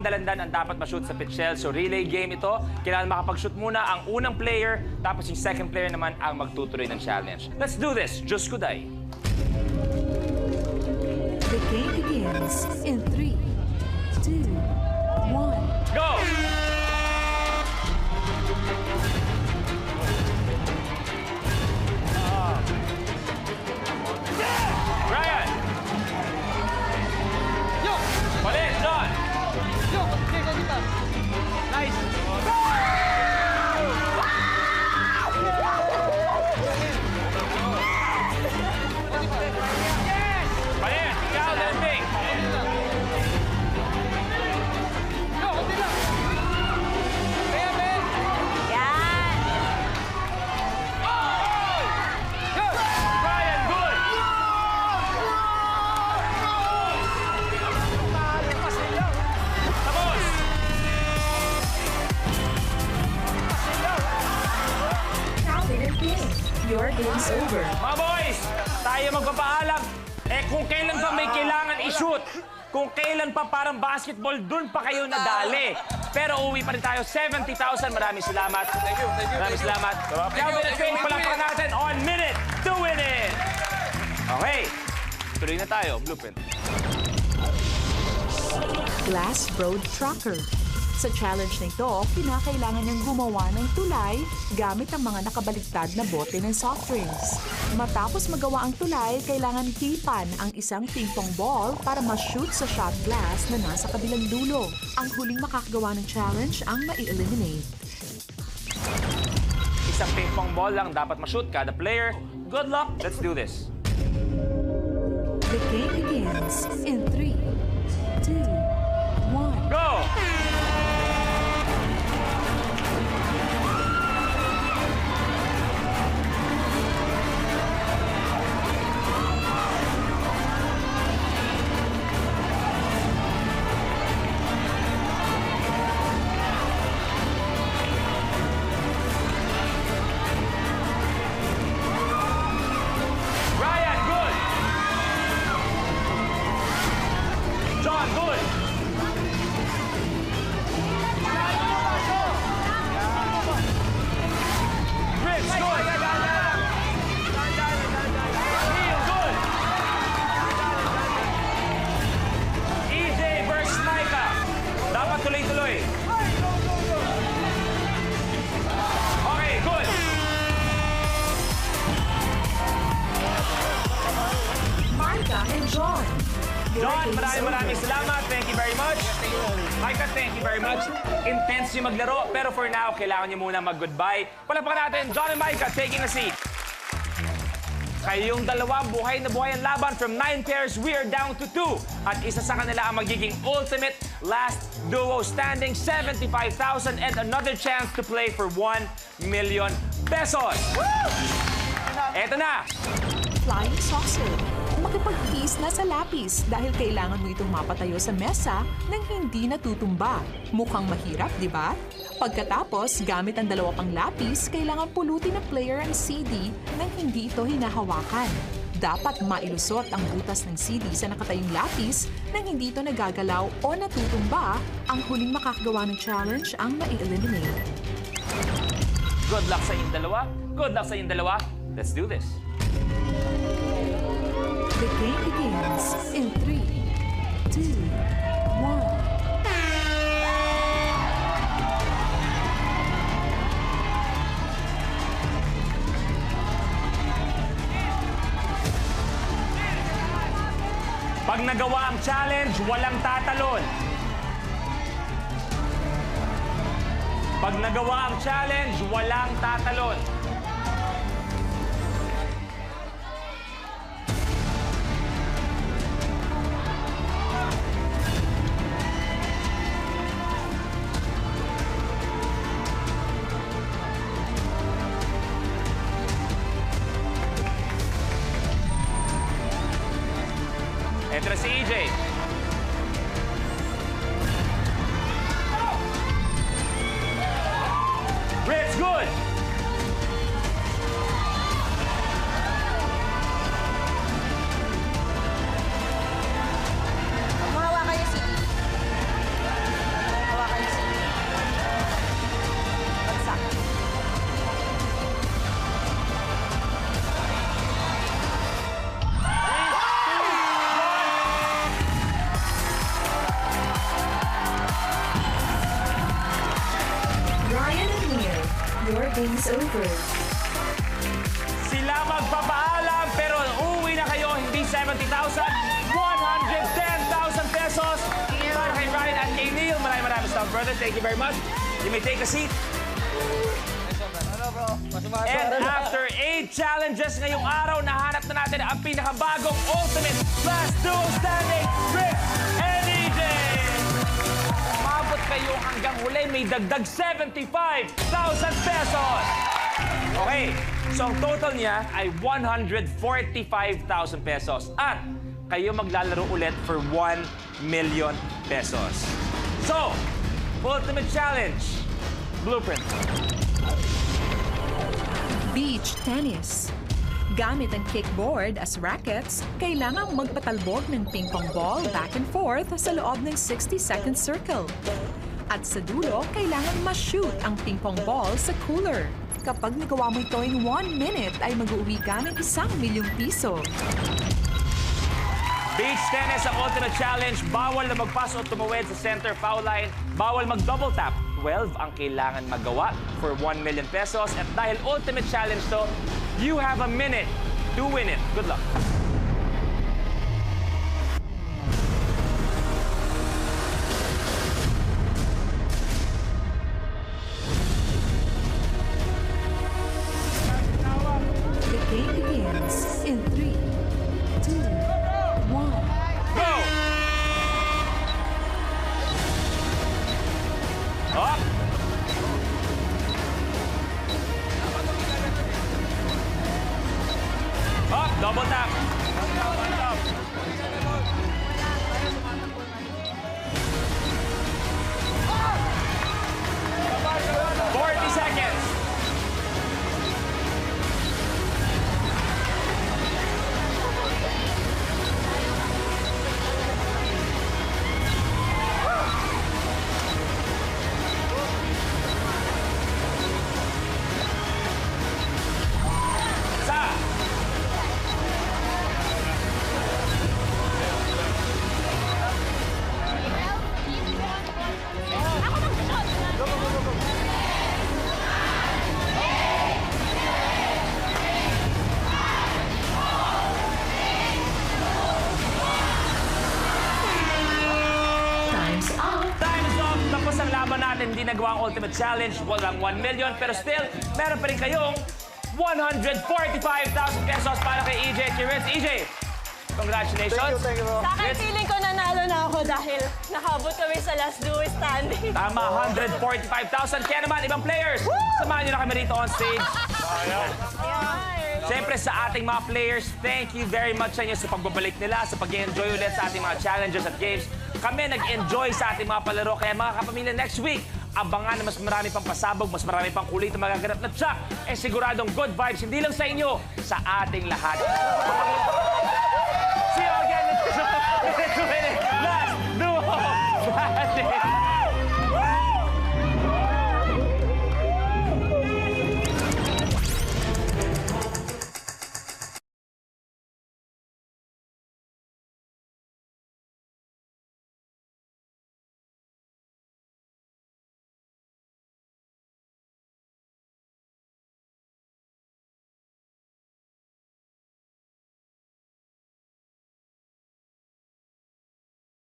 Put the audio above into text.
dalandan ang dapat ma-shoot sa pitchel. So relay game ito. Kailangan makapag-shoot muna ang unang player, tapos yung second player naman ang magtutuloy ng challenge. Let's do this. Diyos Kuday. The game begins in 3, 2, 1. Go! Ryan! Yo! Balik, John! Yo! Okay, go dito. Nice! Balik, ikaw, landing! Yo, konti lang. Kaya, Ben! Yan! Yo! Ryan, good! Tapos! Counted and game. Your game's over. Mga boys, tayo magpapaalam. Kung kailan pa may kailangan i-shoot, kung kailan pa parang basketball, dun pa kayo nadali. Pero uwi pa rin tayo, 70,000. Maraming salamat. Thank you. Maraming salamat. Calvin and Faith, palakpakan natin on minute to win it. Okay, tuloy na tayo. Blueprint. Glass Road Tracker. Sa challenge na ito, kinakailangan niyang gumawa ng tulay gamit ang mga nakabaliktad na bote ng soft drinks. Matapos magawa ang tulay, kailangan hipan ang isang ping-pong ball para ma-shoot sa shot glass na nasa kabilang dulo. Ang huling makakagawa ng challenge ang mai-eliminate. Isang ping-pong ball lang dapat ma-shoot kada player. Good luck. Let's do this. The game begins in 3, 2, 1. Go! Ryan, good! John, good! Rich, good! Neil, good! EJ versus Micah. Dapat tuloy-tuloy. Okay, good! Martha and John. Your John, game's maraming over. salamat. Thank you very much. Micah, thank you very much. Intense yung maglaro, pero for now, kailangan niyo muna mag-goodbye. Palakpakan natin, John and Micah taking a seat. Kayong dalawa, buhay na buhay ang laban. From 9 pairs, we are down to 2. At isa sa kanila ang magiging ultimate last duo standing, 75,000 and another chance to play for 1 million pesos. Eto na. Flying saucer. Makipag-kiss na sa lapis dahil kailangan mo itong mapatayo sa mesa nang hindi natutumba. Mukhang mahirap, di ba? Pagkatapos, gamit ang dalawa pang lapis, kailangan pulutin ng player ang CD nang hindi ito hinahawakan. Dapat mailusot ang butas ng CD sa nakatayong lapis nang hindi ito nagagalaw o natutumba. Ang huling makakagawa ng challenge ang mai-eliminate. Good luck sa inyong dalawa. Good luck sa inyong dalawa. Let's do this. The game begins in 3, 2, 1. Pag nagawa ang challenge, walang tatalon. Pag nagawa ang challenge, walang tatalon. Entra si EJ. Ritz, good! Mahawa kayo si is over. Sila magpapaalam, pero uuwi na kayo, hindi 70,000, 110,000 pesos. Para kay Ryan at kay Neil, maraming stuff, brother. Thank you very much. You may take a seat. Ano bro? Masumaso. And after 8 challenges ngayong araw, nahanap na natin ang pinakabagong ultimate last duo standing, Rick and EJ. Umabot kayo hanggang huli, may dagdag 75,000 pesos. Okay, so ang total niya ay 145,000 pesos. At kayo maglalaro ulit for 1 million pesos. So, ultimate challenge, blueprint. Beach tennis. Gamit ang kickboard as rackets, kailangang magpatalbog ng ping-pong ball back and forth sa loob ng 60-second circle. At sa dulo, kailangang ma-shoot ang ping-pong ball sa cooler. Kapag nagawa mo ito in 1 minute, ay mag-uwi ka ng 1,000,000 piso. Beach tennis ang ultimate challenge. Bawal na magpas o tumawid sa center foul line. Bawal mag-double tap. 12 ang kailangan magawa for 1 million pesos. At dahil ultimate challenge to, you have a minute to win it. Good luck. The game begins in 3, 2, 1. Go! Up! Up! Double tap! 40 seconds! Sa! Time's up. Time is up! Tapos ang laban natin, hindi nagawa ang ultimate challenge. Walang 1 million, pero still, meron pa rin kayong 145,000 pesos para kay EJ at kay Ritz. EJ, congratulations! Thank you bro. Sa akin, feeling ko nanalo na ako dahil nakabot kami sa last duo standing. Tama, 145,000. Kaya naman, ibang players, samahan nyo na kami rito on stage. Siyempre sa ating mga players, thank you very much sa inyo sa pagbabalik nila, sa pag-enjoy ulit sa ating mga challenges at games. Kami nag-enjoy sa ating mga palaro, kaya mga kapamilya, next week, abangan na mas marami pang pasabog, mas marami pang kulit na magaganap na tsak. Siguradong good vibes, hindi lang sa inyo, sa ating lahat. See you again next week. Last Duo Standing.